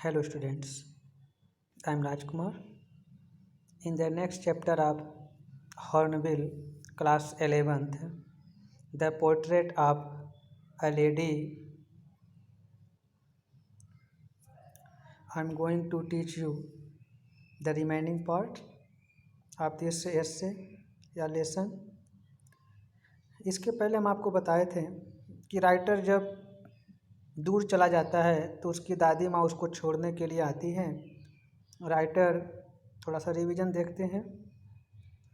Hello students, I am Rajkumar. In the next chapter of Hornbill, class 11th, the portrait of a lady, I am going to teach you the remaining part of this essay या lesson. इसके पहले हम आपको बताए थे कि writer जब दूर चला जाता है तो उसकी दादी माँ उसको छोड़ने के लिए आती हैं। राइटर थोड़ा सा रिवीजन देखते हैं।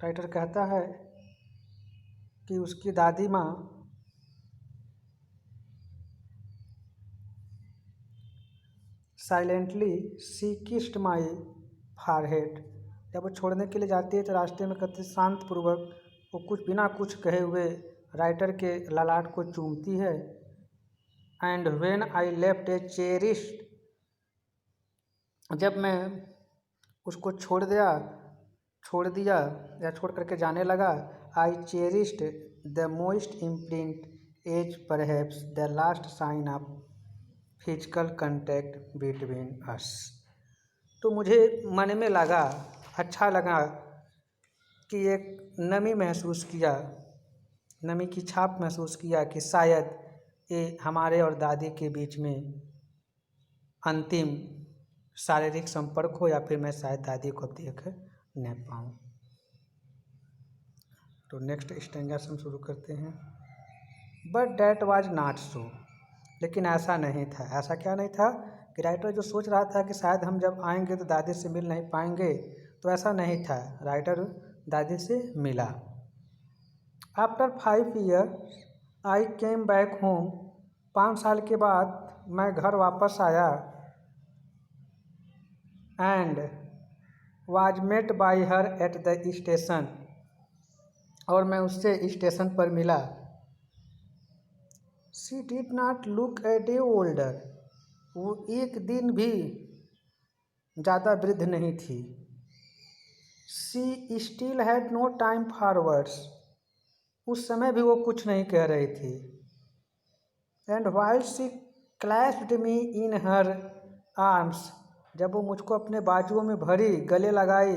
राइटर कहता है कि उसकी दादी माँ silently she kissed my forehead. जब वो छोड़ने के लिए जाती है तो रास्ते में कहते शांतपूर्वक वो कुछ बिना कुछ कहे हुए राइटर के ललाट को चूमती है। And when I left A cherished, जब मैं उसको छोड़ दिया या छोड़ करके जाने लगा, I cherished the most imprint as perhaps the last sign of physical contact between us. तो मुझे मन में लगा, अच्छा लगा कि एक नमी की छाप महसूस किया कि शायद ये हमारे और दादी के बीच में अंतिम शारीरिक संपर्क हो, या फिर मैं शायद दादी को देख न पाऊँ। तो नेक्स्ट स्टैंजा से हम शुरू करते हैं। But that was not so, लेकिन ऐसा नहीं था। ऐसा क्या नहीं था कि राइटर जो सोच रहा था कि शायद हम जब आएंगे तो दादी से मिल नहीं पाएंगे, तो ऐसा नहीं था। राइटर दादी से मिला। After 5 year I came back home, 5 साल के बाद मैं घर वापस आया। And was met by her at the station, और मैं उससे स्टेशन पर मिला। She did not look a day older, वो एक दिन भी ज़्यादा वृद्ध नहीं थी। She still had no time for words, उस समय भी वो कुछ नहीं कह रही थी। And while she clasped me in her arms, जब वो मुझको अपने बाजुओं में भरी, गले लगाई,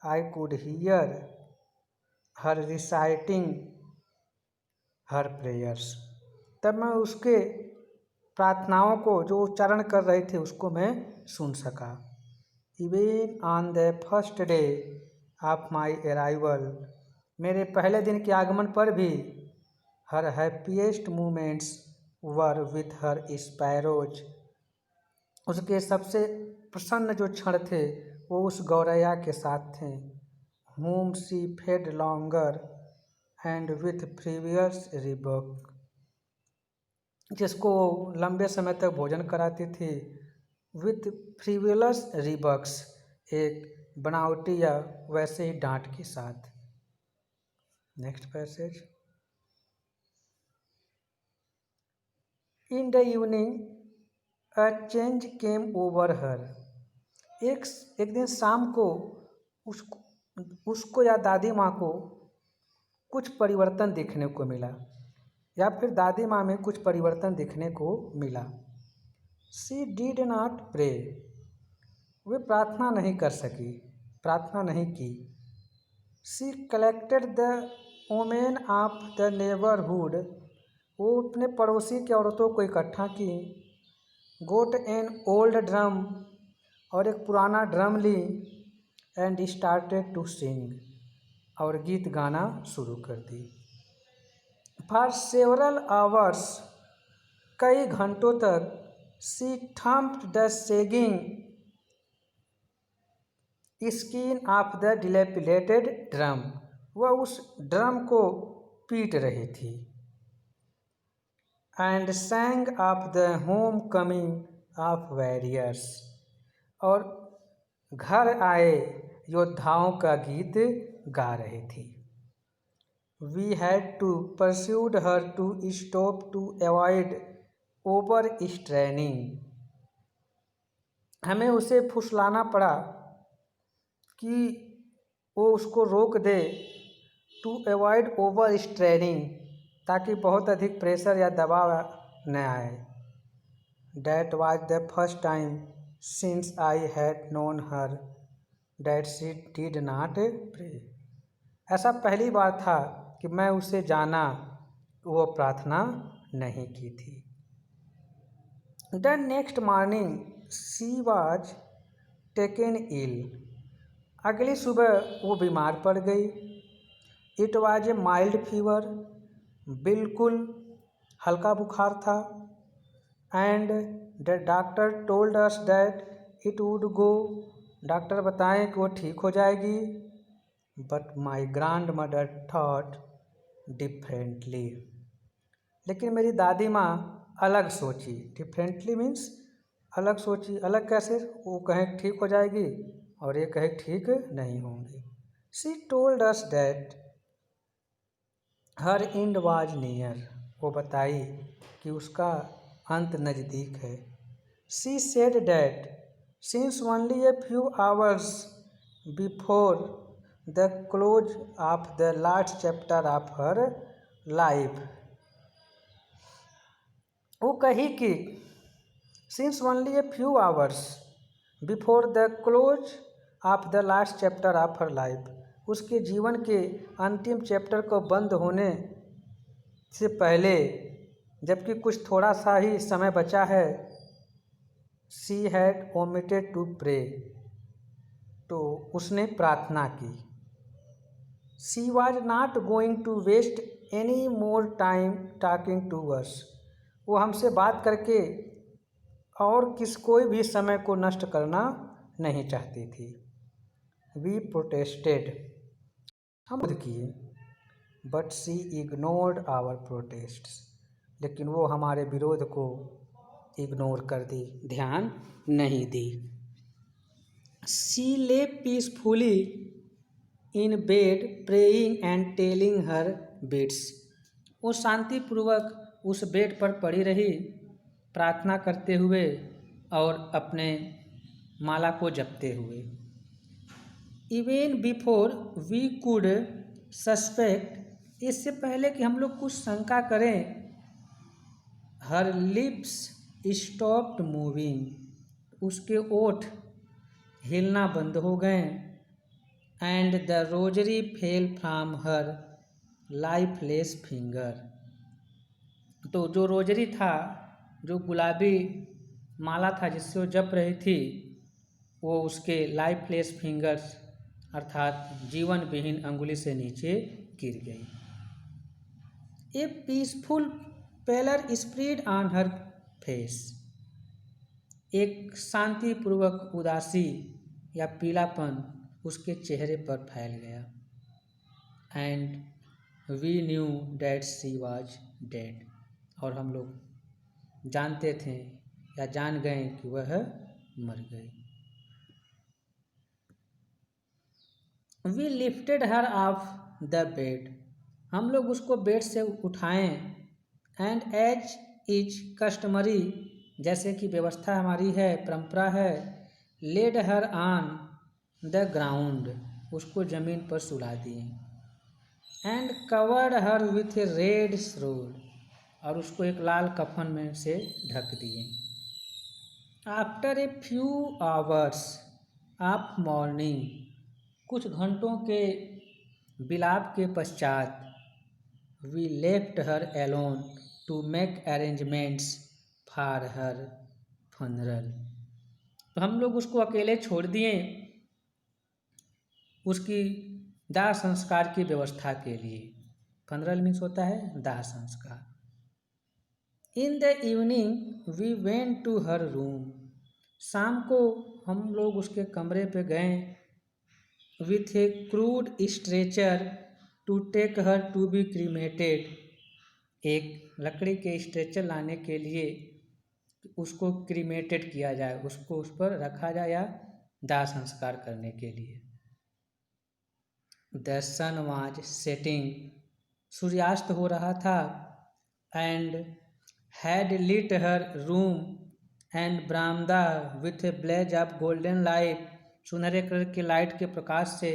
I could hear her reciting her prayers, तब मैं उसके प्रार्थनाओं को जो उच्चारण कर रहे थे उसको मैं सुन सका। Even on the first day of my arrival, मेरे पहले दिन के आगमन पर भी, her happiest moments were with her sparrows, उसके सबसे प्रसन्न जो क्षण थे वो उस गौरैया के साथ थे। whom she fed longer and with previous rebuke, जिसको लंबे समय तक भोजन कराती थी। विथ फ्रीवियस रिबक्स, एक बनावटी या वैसे ही डांट के साथ। Next passage. In the evening a change came over हर, एक दिन शाम को उसको या दादी माँ को कुछ परिवर्तन देखने को मिला, या फिर दादी माँ में कुछ परिवर्तन देखने को मिला। शी डिड नॉट प्रे, वे प्रार्थना नहीं की। She collected the women of the neighbourhood, वो अपने पड़ोसी की औरतों को इकट्ठा की। गोट एन ओल्ड ड्रम, और एक पुराना drum lay. And started to sing, और गीत गाना शुरू कर दी। फॉर सेवरल आवर्स, कई घंटों तक, she thumped the sagging skin of the dilapidated drum, वह उस ड्रम को पीट रही थी। And sang of the homecoming of warriors, और घर आए योद्धाओं का गीत गा रही थी। We had to persuade her to stop to avoid over straining, हमें उसे फुसलाना पड़ा कि वो उसको रोक दे। टू अवॉइड ओवर स्ट्रेनिंग, ताकि बहुत अधिक प्रेशर या दबाव न आए। That was the first time since I had known her that she did not pray. ऐसा पहली बार था कि मैं उसे जाना वो प्रार्थना नहीं की थी. The next morning she was taken ill. अगली सुबह वो बीमार पड़ गई. It was a mild fever. बिल्कुल हल्का बुखार था. And the doctor told us that it would go. Doctor बताएं कि वो ठीक हो जाएगी. But my grandmother thought differently. लेकिन मेरी दादी माँ अलग सोची. Differently means अलग सोची. अलग कैसे? वो कहें ठीक हो जाएगी और ये कहे ठीक नहीं होंगी. She told us that her end was near. वो बताई कि उसका अंत नज़दीक है. She said that since only a few hours before the close of the last chapter of her life, वो कही कि since only a few hours before the close of the last chapter of her life, उसके जीवन के अंतिम chapter को बंद होने से पहले, जबकि कुछ थोड़ा सा ही समय बचा है, she had omitted to pray. तो उसने प्रार्थना की. She was not going to waste any more time talking to us. वो हमसे बात करके और कोई भी समय को नष्ट करना नहीं चाहती थी. We protested. हम विरोध किए. But she ignored our protests. लेकिन वो हमारे विरोध को इग्नोर कर दी, ध्यान नहीं दी. She lay peacefully in bed praying and telling her beads. वो शांतिपूर्वक उस बेड पर पड़ी रही, प्रार्थना करते हुए और अपने माला को जपते हुए. Even before we could suspect, इससे पहले कि हम लोग कुछ शंका करें, her lips stopped moving. उसके ओठ हिलना बंद हो गए. And the rosary fell from her lifeless finger. तो जो रोजरी था, जो गुलाबी माला था जिससे वो जप रही थी, वो उसके लाइफलेस फिंगर्स अर्थात जीवन विहीन अंगुली से नीचे गिर गई. A peaceful pallor spread on her face. एक शांतिपूर्वक उदासी या पीलापन उसके चेहरे पर फैल गया. And we knew that she was dead. और हम लोग जानते थे या जान गए कि वह मर गई. We lifted her off the bed. हम लोग उसको बेड से उठाएं. And as is customary, जैसे कि व्यवस्था हमारी है, परंपरा है, laid her on the ground. उसको ज़मीन पर सुला दिए. And covered her with a red shroud. और उसको एक लाल कफन में से ढक दिए. After a few hours of mourning, कुछ घंटों के विलाप के पश्चात, we left her alone to make arrangements for her funeral. तो हम लोग उसको अकेले छोड़ दिए उसकी दाह संस्कार की व्यवस्था के लिए. फनरल मीन्स होता है दाह संस्कार. In the evening we went to her room. शाम को हम लोग उसके कमरे पे गए. With a crude stretcher to take her to be cremated. एक लकड़ी के स्ट्रेचर लाने के लिए उसको क्रीमेटेड किया जाए, उसको उस पर रखा जाए या दाह संस्कार करने के लिए. The sun was setting. सूर्यास्त हो रहा था. And had lit her room and बरामदा with a blaze of golden light. सुनहरे कलर के लाइट के प्रकाश से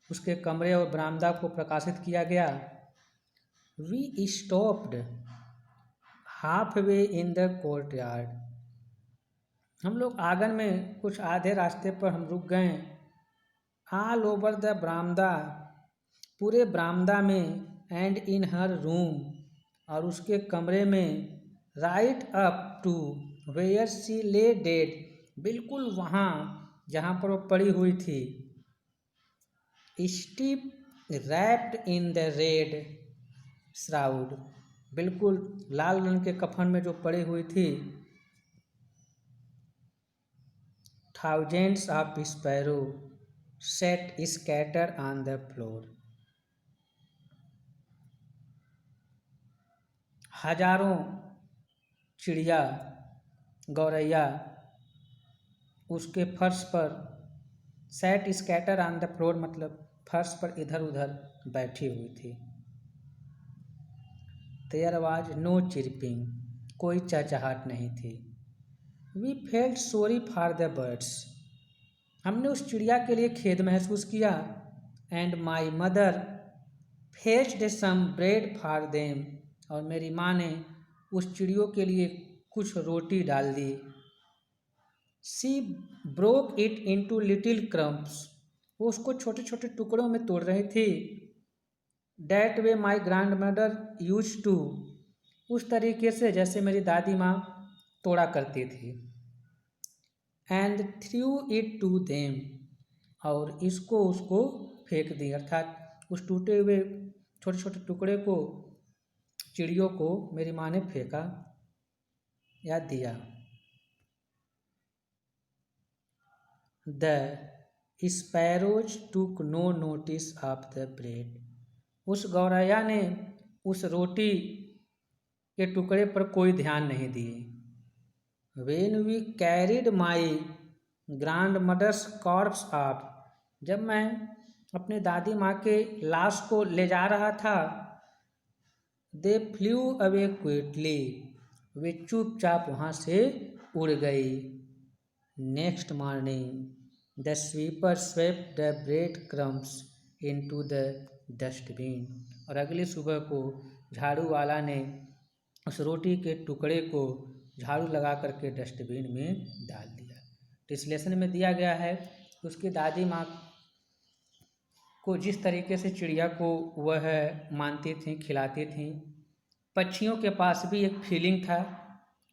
उसके कमरे और बरामदा को प्रकाशित किया गया. We stopped halfway in the courtyard. हम लोग आंगन में कुछ आधे रास्ते पर हम रुक गए। ऑल ओवर द बरामदा, पूरे बरामदा में, एंड इन हर रूम, और उसके कमरे में, right up to where she lay dead, बिल्कुल वहाँ जहाँ पर वो पड़ी हुई थी। Steep wrapped in the red shroud, बिल्कुल लाल रंग के कफन में जो पड़ी हुई थी। Thousands of sparrow set scatter on the floor, हजारों चिड़िया गौरैया उसके फर्श पर, set scatter on the floor मतलब फर्श पर इधर उधर बैठी हुई थी। देयर वाज नो चिरपिंग, कोई चहचहाट नहीं थी। We felt sorry for the birds, हमने उस चिड़िया के लिए खेद महसूस किया। And my mother fetched some bread for them, और मेरी माँ ने उस चिड़ियों के लिए कुछ रोटी डाल दी। She broke it into little crumbs, वो उसको छोटे छोटे टुकड़ों में तोड़ रही थी। That way my grandmother use to, उस तरीके से जैसे मेरी दादी माँ तोड़ा करती थी। And threw it to them, और इसको उसको फेंक दी, अर्थात उस टूटे हुए छोटे छोटे टुकड़े को, चिड़ियों को मेरी माँ ने फेंका या दिया। The sparrows took no notice of the bread, उस गौरैया ने उस रोटी के टुकड़े पर कोई ध्यान नहीं दिए। When we carried my grandmother's corpse off, जब मैं अपने दादी माँ के लाश को ले जा रहा था। दे फ्लू अवे क्विकली, वे चुपचाप वहाँ से उड़ गई। Next morning the sweeper swept the bread crumbs into the dustbin, और अगली सुबह को झाड़ू वाला ने उस रोटी के टुकड़े को झाड़ू लगा करके डस्टबिन में डाल दिया। तो इस लेसन में दिया गया है कि उसकी दादी माँ को जिस तरीके से चिड़िया को वह मानती थी, खिलाती थी, पक्षियों के पास भी एक फीलिंग था,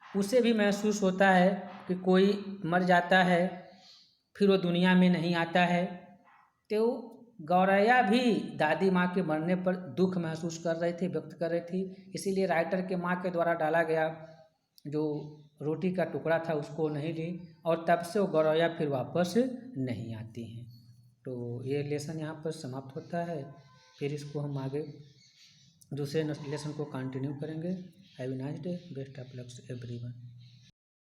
उसे भी महसूस होता है कि कोई मर जाता है फिर वो दुनिया में नहीं आता है। तो गौरैया भी दादी माँ के मरने पर दुख महसूस कर रही थी, व्यक्त कर रही थी, इसीलिए राइटर के माँ के द्वारा डाला गया जो रोटी का टुकड़ा था उसको नहीं ली, और तब से वो गौरैया फिर वापस नहीं आती हैं। तो ये लेसन यहाँ पर समाप्त होता है। फिर इसको हम आगे दूसरे लेसन को कंटिन्यू करेंगे। Have a nice day, best of luck everyone.